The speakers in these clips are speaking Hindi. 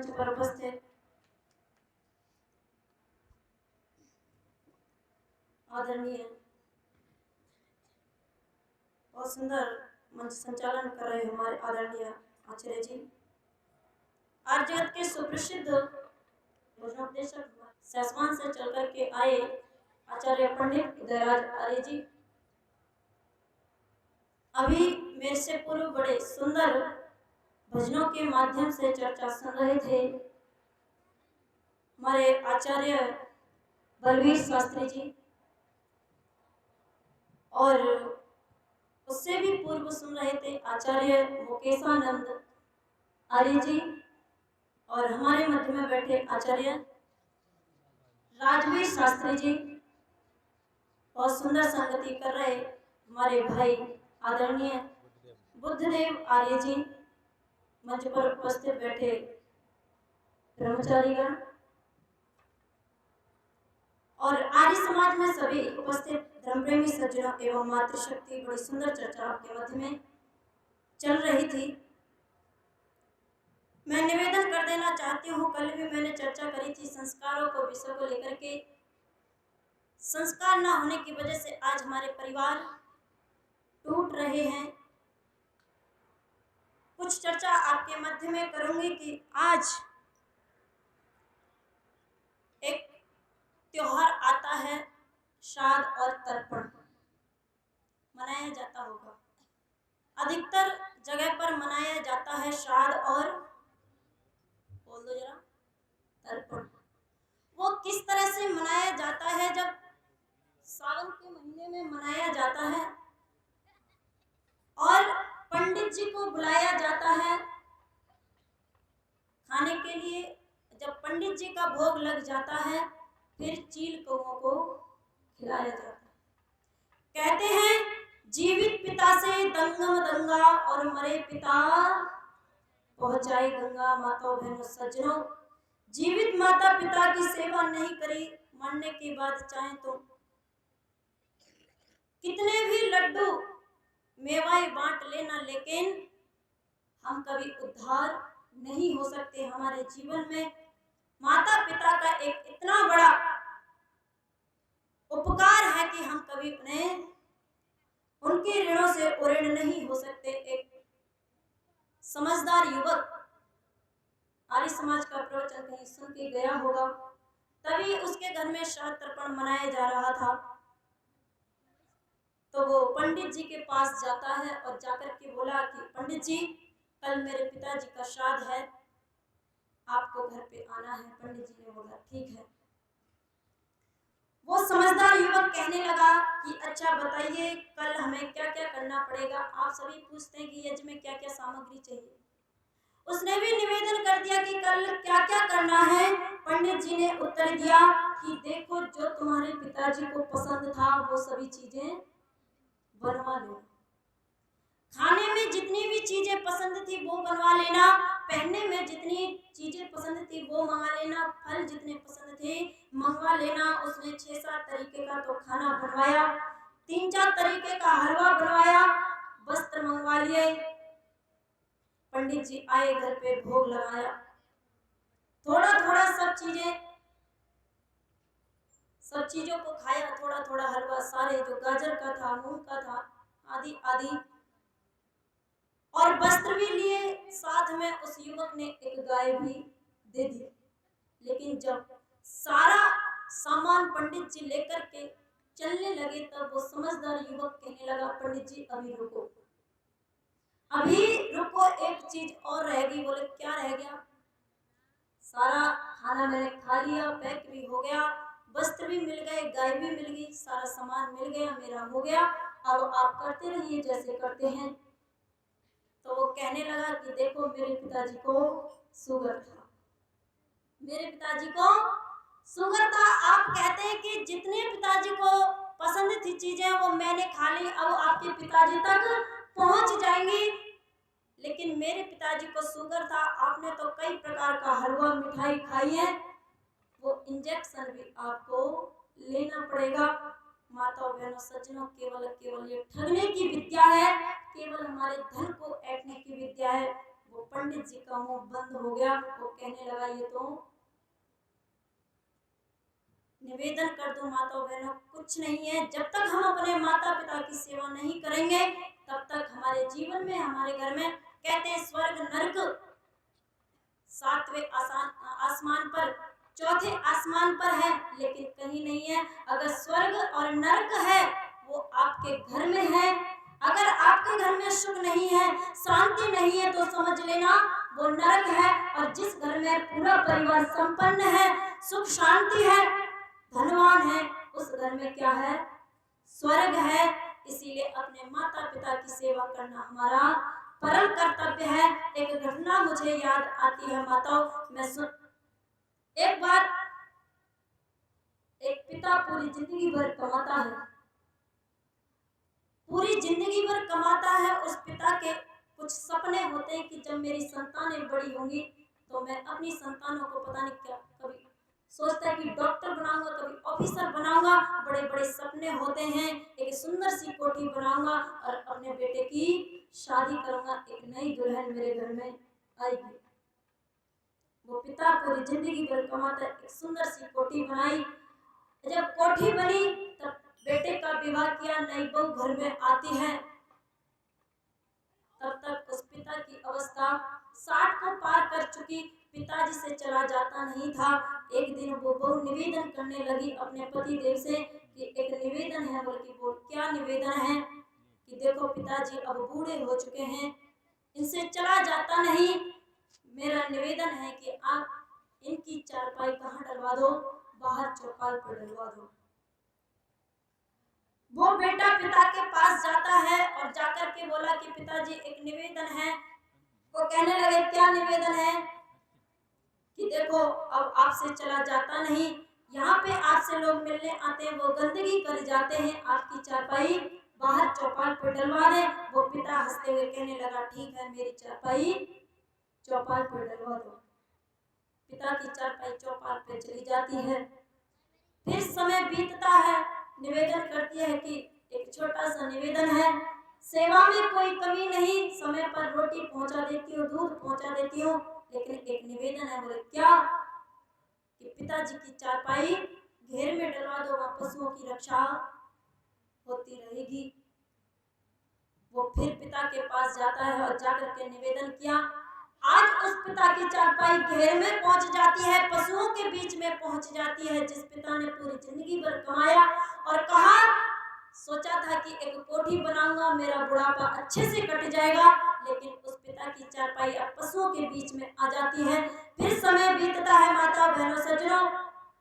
मंच पर उपस्थित आदरणीय बहुत सुंदर मंच संचालन कर रहे हमारे आदरणीय आचार्य जी, आज जगत के सुप्रसिद्ध भजनोपदेशक सैसवान से चल करके आए आचार्य पंडित उदयराज आर्य जी, अभी मेरे से पूर्व बड़े सुंदर भजनों के माध्यम से चर्चा सुन रहे थे हमारे आचार्य बलवीर शास्त्री जी, और उससे भी पूर्व सुन रहे थे आचार्य मुकेशानंद आर्य जी, और हमारे मध्य में बैठे आचार्य राजवीर शास्त्री जी। बहुत सुंदर संगति कर रहे हमारे भाई आदरणीय बुद्धदेव आर्य जी, मंच पर उपस्थित बैठे ब्रह्मचारीगण और आर्य समाज में सभी उपस्थित धर्मप्रेमी सज्जनों एवं मातृशक्ति। बड़ी सुंदर चर्चा आपके मध्य में चल रही थी। मैं निवेदन कर देना चाहती हूँ, कल भी मैंने चर्चा करी थी संस्कारों को, विषय को लेकर के। संस्कार न होने की वजह से आज हमारे परिवार टूट रहे हैं। कुछ चर्चा आपके मध्य में करूंगी कि आज एक त्योहार आता है, श्राद्ध और तर्पण मनाया जाता होगा। अधिकतर जगह पर मनाया जाता है श्राद्ध और बोल दो जरा तर्पण। वो किस तरह से मनाया जाता है? जब सावन के महीने में मनाया जाता है और पंडित जी को बुलाया जाता है खाने के लिए। जब पंडित जी का भोग लग जाता है फिर चील कौओं को खिलाया जाता है। कहते हैं जीवित पिता से दंगम दंगा और मरे पिता पहुंचाए गंगा। माताओं बहनों सज्जनों, जीवित माता पिता की सेवा नहीं करी, मरने के बाद चाहे तो कितने भी लड्डू मेवाएं बांट लेना, लेकिन हम कभी उद्धार नहीं हो सकते। हमारे जीवन में माता पिता का एक इतना बड़ा उपकार है कि हम कभी उन्हें उनके ऋणों से उऋण नहीं हो सकते। एक समझदार युवक आर्य समाज का प्रवचन कहीं सुन के गया होगा, तभी उसके घर में श्राद्ध तर्पण मनाया जा रहा था। तो वो पंडित जी के पास जाता है और जाकर के बोला कि पंडित जी, कल मेरे पिताजी का श्राद्ध है, आपको घर पे आना है। पंडित जी ने बोला ठीक है। वो समझदार युवक कहने लगा कि अच्छा बताइए कल हमें क्या क्या करना पड़ेगा। आप सभी पूछते हैं कि यज्ञ में क्या क्या सामग्री चाहिए। उसने भी निवेदन कर दिया कि कल क्या क्या करना है। पंडित जी ने उत्तर दिया कि देखो, जो तुम्हारे पिताजी को पसंद था वो सभी चीजें बनवा लो। खाने में जितनी भी चीजें पसंद थी वो बनवा लेना, पहनने में जितनी चीजें पसंद थी वो मंगा लेना, फल जितने पसंद थे मंगवा लेना। उसने 6-7 तरीके का तो खाना बनवाया, 3-4 तरीके का हलवा बनवाया, वस्त्र मंगवा लिए। पंडित जी आए, घर पे भोग लगाया, थोड़ा थोड़ा सब चीजों को खाया, थोड़ा थोड़ा हलवा, सारे जो गाजर का था, मूंग का था, आदि आदि, और वस्त्र भी लिए। साथ में उस युवक ने एक गाय भी दे दी। लेकिन जब सारा सामान पंडित जी लेकर के चलने लगे तब वो समझदार युवक कहने लगा पंडित जी अभी रुको, एक चीज और रहेगी। बोले क्या रह गया? सारा खाना मैंने खा लिया, पैक भी हो गया, वस्त्र भी मिल गए, गाय भी मिल गई, सारा सामान मिल गया, मेरा हो गया, अब आप करते रहिए जैसे करते हैं। तो वो कहने लगा कि देखो, मेरे पिताजी को शुगर था, मेरे पिताजी को शुगर था। आप कहते हैं कि जितने पिताजी को पसंद थी चीजें वो मैंने खा ली, अब आपके पिताजी तक पहुंच जाएंगी, लेकिन मेरे पिताजी को शुगर था। आपने तो कई प्रकार का हलवा मिठाई खाई है, वो इंजेक्शन भी आपको लेना पड़ेगा। माताओं बहनों सज्जनों, केवल ये ठगने की विद्या है, केवल हमारे धन को ऐंठने की विद्या है। वो वो पंडित जी का मुंह बंद हो गया। वो कहने लगा ये तो निवेदन कर दो माताओं बहनों, कुछ नहीं है। जब तक हम अपने माता पिता की सेवा नहीं करेंगे तब तक हमारे जीवन में, हमारे घर में, कहते हैं स्वर्ग नरक सातवें आसमान पर, चौथे आसमान पर है, लेकिन कहीं नहीं है। अगर स्वर्ग और नरक है वो आपके घर में है। अगर आपके घर में सुख नहीं है, शांति नहीं है, तो समझ लेना वो नरक है। और जिस घर में पूरा परिवार संपन्न है, सुख शांति है, धनवान है, उस घर में क्या है? स्वर्ग है। इसीलिए अपने माता पिता की सेवा करना हमारा परम कर्तव्य है। एक घटना मुझे याद आती है माताओं, एक बार एक पिता पूरी जिंदगी भर कमाता है, पूरी जिंदगी भर कमाता है। उस पिता के कुछ सपने होते हैं कि जब मेरी संतानें बड़ी होंगी तो मैं अपनी संतानों को पता नहीं क्या, कभी सोचता है कि डॉक्टर बनाऊंगा, कभी ऑफिसर बनाऊंगा, बड़े बड़े सपने होते हैं। एक सुंदर सी कोठी बनाऊंगा और अपने बेटे की शादी करूंगा, एक नई दुल्हन मेरे घर में आएगी। वो पिता पूरी जिंदगी भर कमाता है, एक सुंदर सी कोठी बनाई। जब कोठी बनी तब बेटे का विवाह किया, नई बहू घर में आती है। तब तक उस पिता की अवस्था 60 को पार कर चुकी, पिताजी से चला जाता नहीं था। एक दिन वो बहू निवेदन करने लगी अपने पति देव से कि एक निवेदन है। बल्कि वो क्या निवेदन है कि देखो पिताजी अब बूढ़े हो चुके हैं, इनसे चला जाता नहीं, मेरा निवेदन है कि आप इनकी चारपाई कहाँ डलवा दो? बाहर चौपाल पर डलवा दो। वो बेटा पिता के पास जाता है और जाकर के बोला कि पिताजी एक निवेदन है। वो कहने लगे क्या निवेदन है? कि देखो अब आपसे चला जाता नहीं, यहाँ पे आपसे लोग मिलने आते हैं, वो गंदगी कर जाते हैं, आपकी चारपाई बाहर चौपाल पर डलवा दे। वो पिता हंसते हुए कहने लगा ठीक है, मेरी चारपाई चौपाल पर डलवा दो। पिता की चारपाई चौपाल पर चली जाती है। फिर समय बीतता है, निवेदन करती है कि एक छोटा सा निवेदन है, सेवा में कोई कमी नहीं, समय पर रोटी पहुंचा देती हूँ, दूध पहुंचा देती हूँ, लेकिन एक निवेदन है। बोले क्या? कि पिताजी की चारपाई घेर में डलवा दो, वहां पशुओं की रक्षा होती रहेगी। वो फिर पिता के पास जाता है और जाकर के निवेदन किया। आज उस पिता की चारपाई घेर में पहुंच जाती है, पशुओं के बीच में पहुंच जाती है। जिस पिता ने पूरी जिंदगी भर कमाया और कहा, सोचा था कि एक कोठी बनाऊंगा, मेरा बुढ़ापा अच्छे से कट जाएगा, लेकिन उस पिता की चारपाई अब पशुओं के बीच में आ जाती है। फिर समय बीतता है माता बहनों सज्जनों,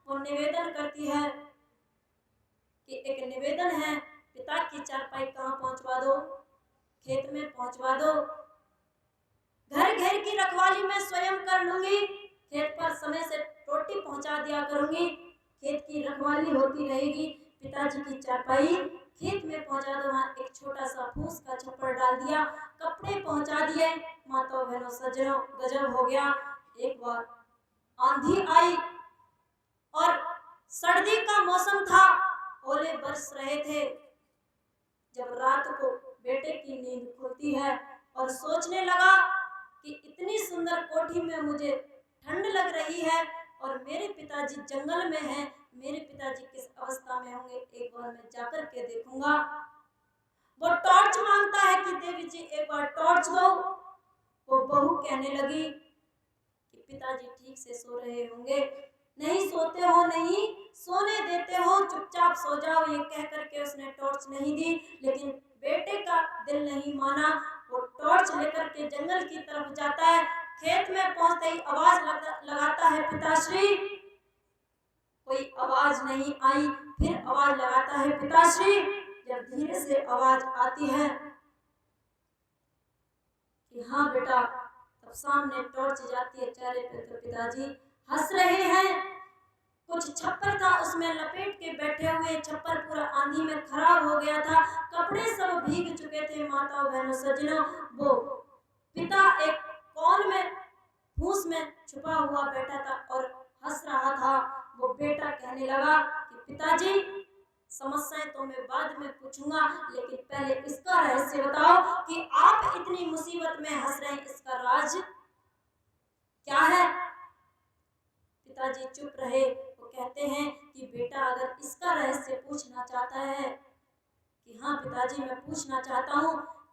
वो निवेदन करती है कि एक निवेदन है, पिता की चारपाई कहाँ पहुंचवा दो? खेत में पहुंचवा दो। घर घर की रखवाली मैं स्वयं कर लूंगी, खेत पर समय से रोटी पहुंचा दिया करूंगी, खेत की रखवाली होती रहेगी। पिताजी की चारपाई खेत में पहुंचा दो, वहां एक छोटा सा फूस का छप्पर डाल दिया, कपड़े पहुंचा दिए। माताओं बहनों सज्जनों, गजब हो गया। एक बार आंधी आई और सर्दी का मौसम था, ओले बरस रहे थे। जब रात को बेटे की नींद खुलती है और सोचने लगा कि इतनी सुंदर कोठी में मुझे ठंड लग रही है और मेरे पिताजी जंगल में हैं, मेरे पिताजी किस अवस्था में होंगे, एक बार मैं जाकर के देखूंगा। वो टॉर्च मांगता है कि देवी जी एक बार टॉर्च दो। वो बहू कहने लगी कि पिताजी ठीक से सो रहे होंगे, नहीं सोते हो, नहीं सोने देते हो, चुपचाप सो जाओ, ये कह करके उसने टॉर्च नहीं दी। लेकिन बेटे का दिल नहीं माना, वो टॉर्च लेकर के जंगल की तरफ जाता है। खेत में पहुंचते ही आवाज लगाता है पिताश्री, कोई आवाज नहीं आई। फिर आवाज लगाता है पिताश्री, जब धीरे से आवाज आती है कि हाँ बेटा, तब सामने टॉर्च जाती है चेहरे पे, तो पिताजी हंस रहे हैं। कुछ छप्पर था, उसमें लपेट के बैठे हुए, छप्पर पूरा आंधी में खराब हो गया था, कपड़े सब भीग चुके थे। माताओं बहनों सज्जनों, वो पिता एक कोन में फूस में छुपा हुआ बैठा था और हंस रहा था। वो बेटा कहने लगा कि पिताजी समस्याएं तो मैं बाद में पूछूंगा, लेकिन पहले इसका रहस्य बताओ कि आप इतनी मुसीबत में हंस रहे हैं, इसका राज क्या है? पिताजी चुप रहे। वो कहते हैं कि बेटा अगर इसका रहस्य पूछना चाहता है कि हाँ पिताजी मैं पूछना चाहता हूँ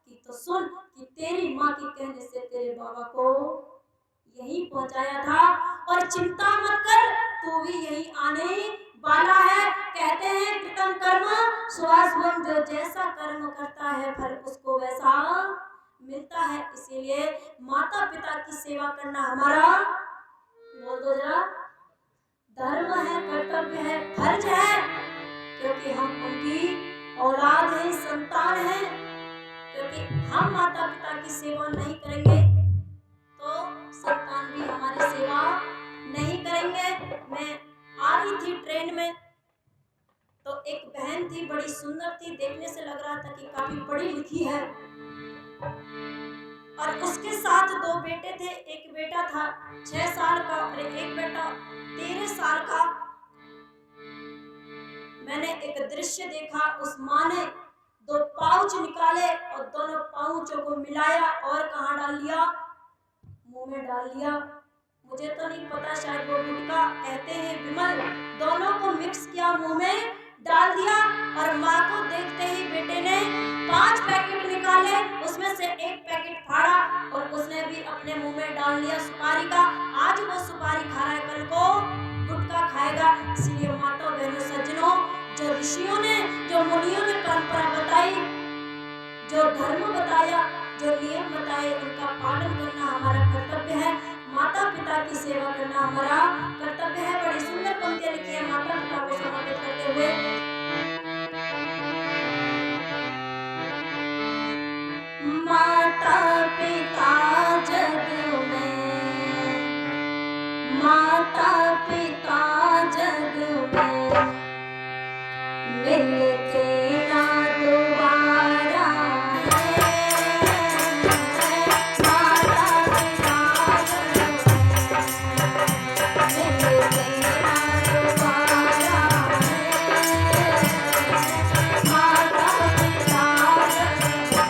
कि तो सुन कि तेरी माँ के कहने से तेरे बाबा को यही पहुंचाया था और चिंता मत कर तू भी यही आने वाला है। कहते हैं कृतम कर्म स्वभावं, जो जैसा कर्म करता है फल उसको वैसा मिलता है। इसीलिए माता पिता की सेवा करना हमारा, बोल दो जरा, धर्म है, कर्तव्य है, फर्ज है, क्योंकि हम उनकी औलाद हैं, संतान हैं। क्योंकि हम माता पिता की सेवा नहीं करेंगे तो संतान भी हमारी सेवा नहीं करेंगे। मैं आ रही थी ट्रेन में तो एक बहन थी, बड़ी सुंदर थी, देखने से लग रहा था कि काफी पढ़ी लिखी है और उसके साथ दो बेटे थे। एक बेटा था 6 साल का और एक बेटा 13 साल का। मैंने एक दृश्य देखा, उस माँ ने 2 पाउच निकाले और दोनों पाउचों को मिलाया और कहाँ डाल लिया? मुंह में डाल लिया। मुझे तो नहीं पता, शायद वो गुटखा कहते हैं विमल, दोनों को मिक्स किया, मुंह में डाल दिया और माँ को देखते ही बेटे ने 5 पैकेट निकाले, उसमें से एक पैकेट फाड़ा और उसने भी अपने मुंह में डाल लिया सुपारी का। आज वो सुपारी खा रहा है, कल को गुटखा खाएगा। इसलिए माता बहनों सज्जनों, जो ऋषियों ने, जो मुनियों ने परंपरा बताई, जो धर्म बताया, जो नियम बताए, उनका पालन करना हमारा कर्तव्य है। माता पिता की सेवा करना हमारा कर्तव्य है। बड़ी सुंदर पंक्तियां लिखी है माता पिता को समर्पित करते हुए। माता पिता जग में, माता पिता जग में मिलके ना दोबारा है। माता पिता जग में मिलके ना दोबारा है। माता पिता जग में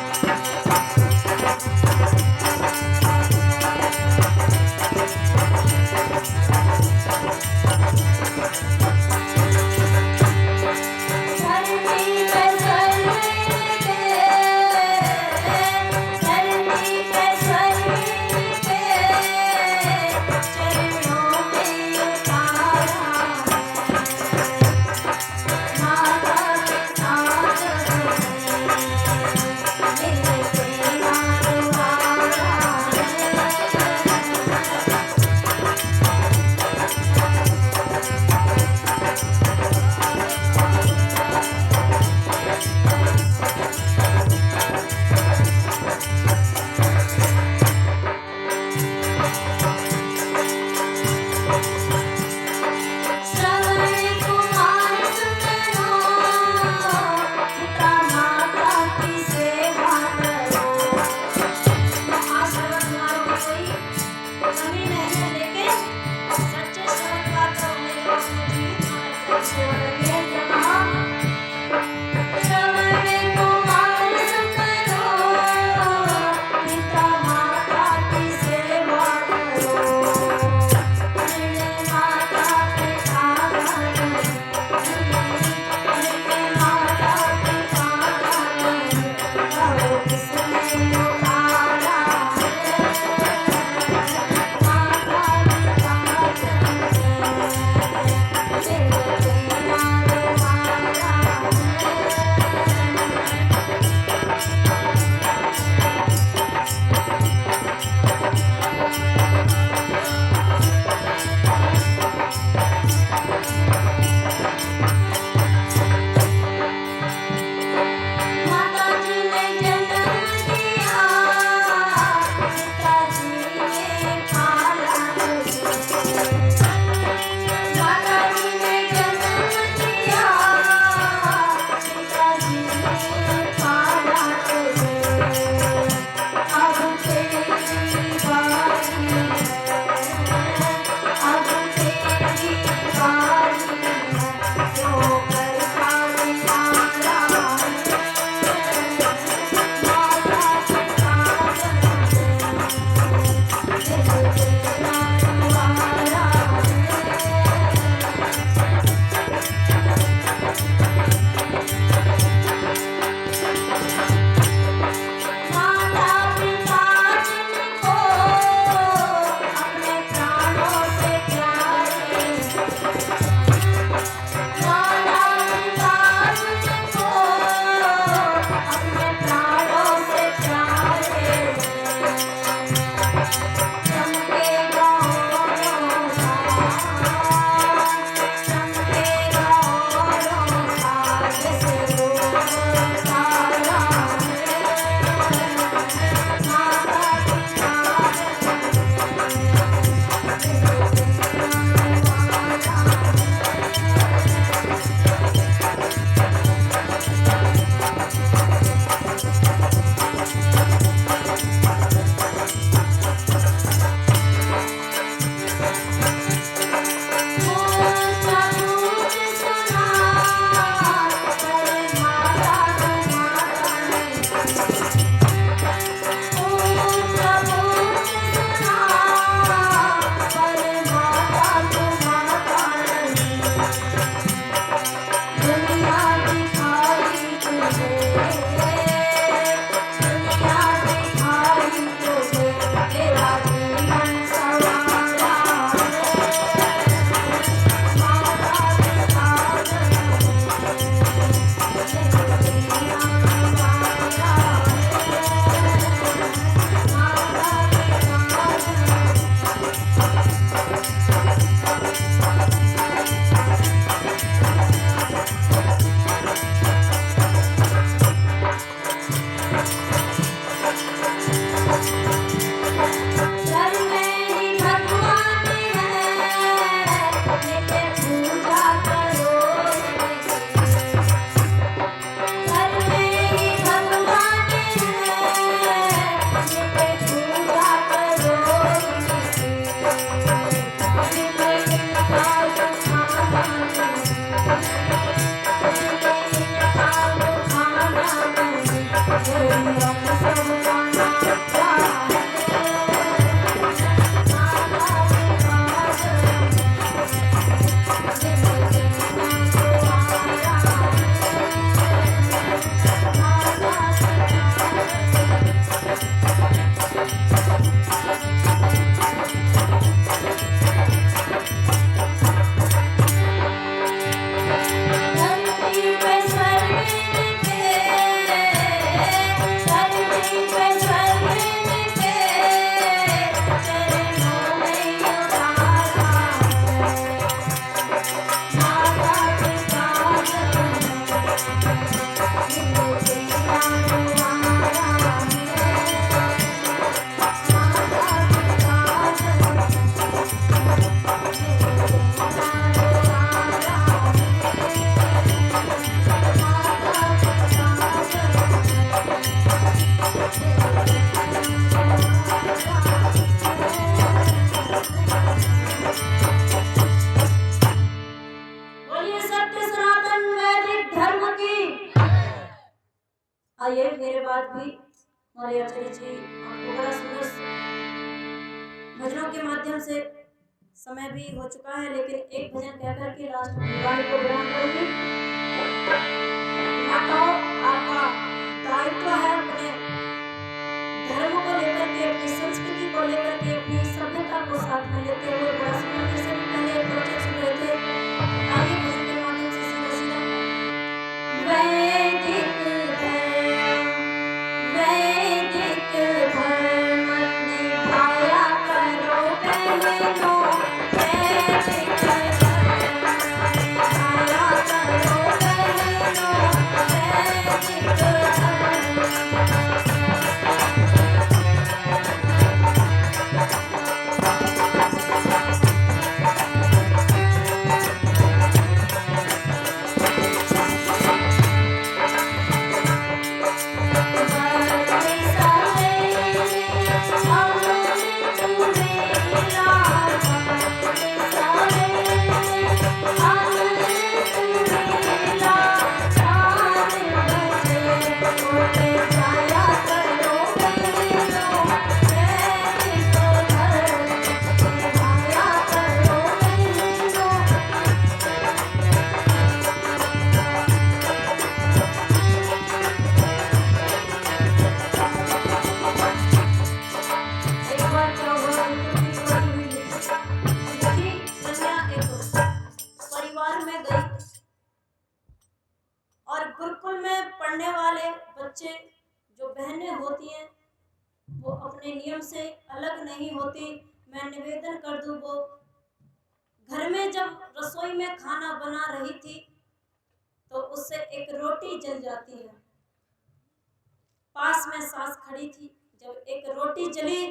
बाद भी हमारे आचार्य जी आपको बड़ा सुंदर भजनों के माध्यम से, समय भी हो चुका है लेकिन एक भजन कहकर के लास्ट वाणी को विराम करूंगी। माताओं, आपका दायित्व है अपने धर्म को लेकर के, अपनी संस्कृति को लेकर के, अपनी सभ्यता को साथ में लेते हुए बड़ा सुंदर मेरे से भी पहले एक प्रवचन सुन रहे थे। आइए भजन के माध्यम से सीधा सीधा वैदिक धर्म निभाया करो बहनों, वैदिक नियम से अलग नहीं होती। मैं निवेदन कर दूं, वो घर में जब रसोई में खाना बना रही थी तो उससे एक रोटी जल जाती है। पास में सास खड़ी थी, जब एक रोटी जली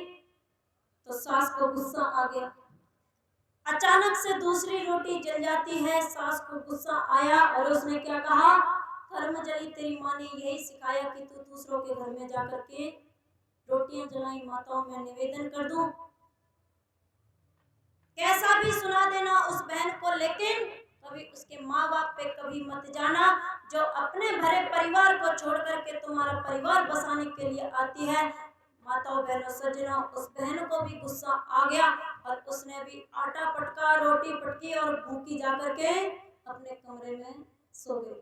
तो सास को गुस्सा आ गया। अचानक से दूसरी रोटी जल जाती है, सास को गुस्सा आया और उसने क्या कहा, कर्म जली, तेरी माँ ने यही सिखाया कि तू दूसरों के घर में जाकर के रोटियां जलाई। माताओं, मैं निवेदन कर दूं, कैसा भी सुना देना उस बहन को, लेकिन कभी उसके माँ बाप पे कभी मत जाना, जो अपने भरे परिवार को छोड़ करके तुम्हारा परिवार बसाने के लिए आती है। माताओं, बहनों, सज्जनों, उस बहन को भी गुस्सा आ गया और उसने भी आटा पटका, रोटी पटकी और भूखी जाकर के अपने कमरे में सो गई।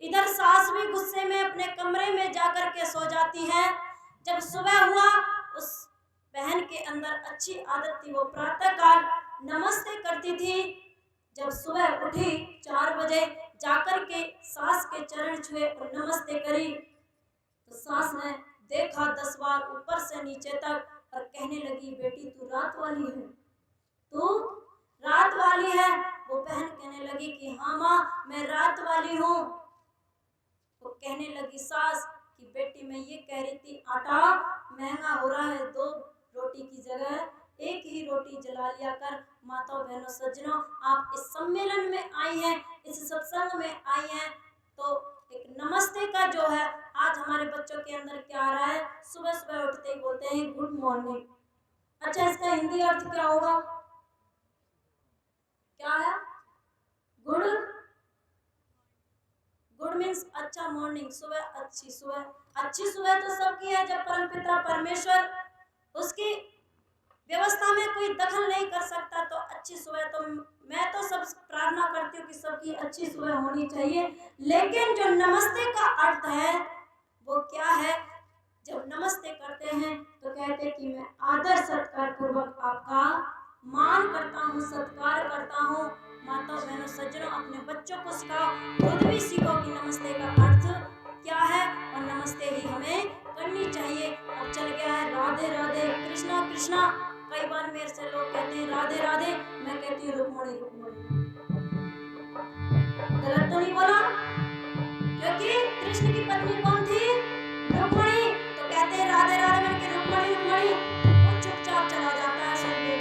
इधर सास भी गुस्से में अपने कमरे में जाकर के सो जाती है। जब सुबह हुआ, उस बहन के अंदर अच्छी आदत थी, वो प्रातः काल नमस्ते करती थी। जब सुबह उठी 4 बजे, जाकर के सास के चरण छुए और नमस्ते करी तो सास ने देखा 10 बार ऊपर से नीचे तक और कहने लगी, बेटी तू रात वाली है, तू रात वाली है। वो बहन कहने लगी कि हाँ माँ, मैं रात वाली हूँ। वो कहने लगी सास कि बेटी मैं ये कह रही थी, आटा महंगा हो रहा है, 2 रोटी की जगह 1 ही रोटी जला लिया कर। माताओं, बहनों, सज्जनों, आप इस सम्मेलन में आई हैं, इस सत्संग में आई हैं, तो एक नमस्ते का जो है, आज हमारे बच्चों के अंदर क्या आ रहा है, सुबह सुबह उठते ही बोलते हैं गुड मॉर्निंग। अच्छा, इसका हिंदी अर्थ क्या होगा, क्या है? गुड मीन्स अच्छा, मॉर्निंग सुबह, अच्छी सुबह। अच्छी सुबह तो सबकी है, जब परमपिता परमेश्वर उसकी व्यवस्था में कोई दखल नहीं कर सकता, तो अच्छी सुबह तो मैं तो सब प्रार्थना करती हूँ कि सबकी अच्छी सुबह होनी चाहिए। लेकिन जो नमस्ते का अर्थ है वो क्या है, जब नमस्ते करते हैं तो कहते हैं कि मैं आदर सत्कार पूर्वक आपका मान करता हूँ, सत्कार करता हूँ। माताओं, बहनों, सज्जनों, अपने बच्चों को सिखाओ, खुद भी सीखो कि नमस्ते का अर्थ क्या है और नमस्ते ही हमें करनी चाहिए। अब चल गया है राधे राधे, कृष्णा कृष्णा। कई बार मेरे से लोग कहते हैं राधे राधे, मैं कहती हूँ रुक्मणी रुक्मणी। गलत तो नहीं बोला? क्योंकि कृष्ण की पत्नी कौन थी? रुक्मणी। तो कहते हैं राधे राधे, मैंने कहा रुक्मणी रुक्मणी, वो चुपचाप चला जाता है सुन के।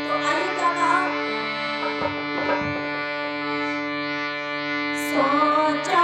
तो आइए क्या कहा, सोचा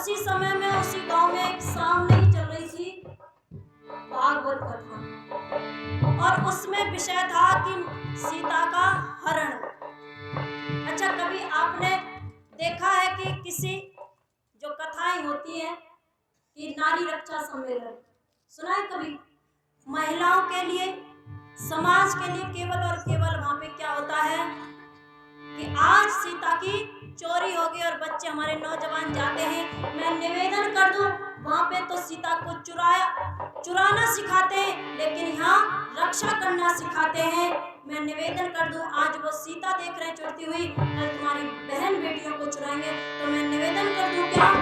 उसी समय में उसी गांव में एक सामने ही चल रही थी भागवत कथा, और उसमें विषय था कि सीता का हरण। अच्छा, कभी आपने देखा है कि किसी जो कथाएं होती हैं कि नारी रक्षा सम्मेलन सुना है कभी? महिलाओं के लिए, समाज के लिए केवल और केवल वहां पे क्या होता है कि आज सीता की चोरी होगी और बच्चे हमारे नौजवान जाते हैं। मैं निवेदन कर दूं, वहां पे तो सीता को चुराना सिखाते हैं, लेकिन यहाँ रक्षा करना सिखाते हैं। मैं निवेदन कर दूं, आज वो सीता देख रहे हैं चुरती हुई, कल तुम्हारी बहन बेटियों को चुराएंगे। तो मैं निवेदन कर दूं क्या,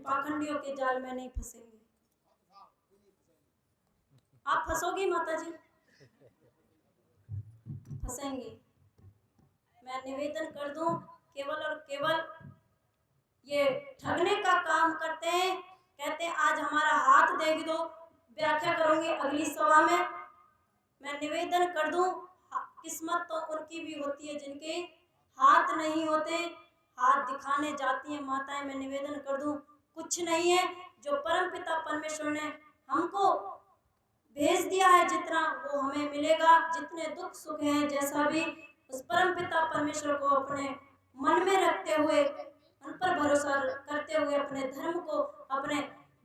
पाखंडियों के जाल में नहीं फंसेंगे। आप फंसोगी माता जी? फंसेंगे। मैं निवेदन कर दूं, केवल और केवल ये ठगने का काम करते हैं। कहते हैं आज हमारा हाथ देख दो, व्याख्या करूंगी अगली सभा में। मैं निवेदन कर दूं, किस्मत तो उनकी भी होती है जिनके हाथ नहीं होते, हाथ दिखाने जाती हैं माताएं। मैं निवेदन कर दूं, कुछ नहीं है जो परमपिता परमेश्वर ने हमको भेज दिया है, जितना वो हमें मिलेगा। जितने दुख सुख हैं, जैसा भी, उस परमपिता परमेश्वर को अपने मन में रखते हुए, उन पर भरोसा करते हुए, अपने धर्म को, अपने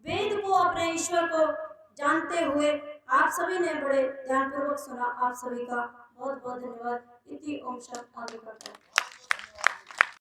वेद को, अपने ईश्वर को जानते हुए, आप सभी ने बड़े ध्यानपूर्वक सुना। आप सभी का बहुत बहुत धन्यवाद। इति ओम शांति। आगे बढ़ते हैं।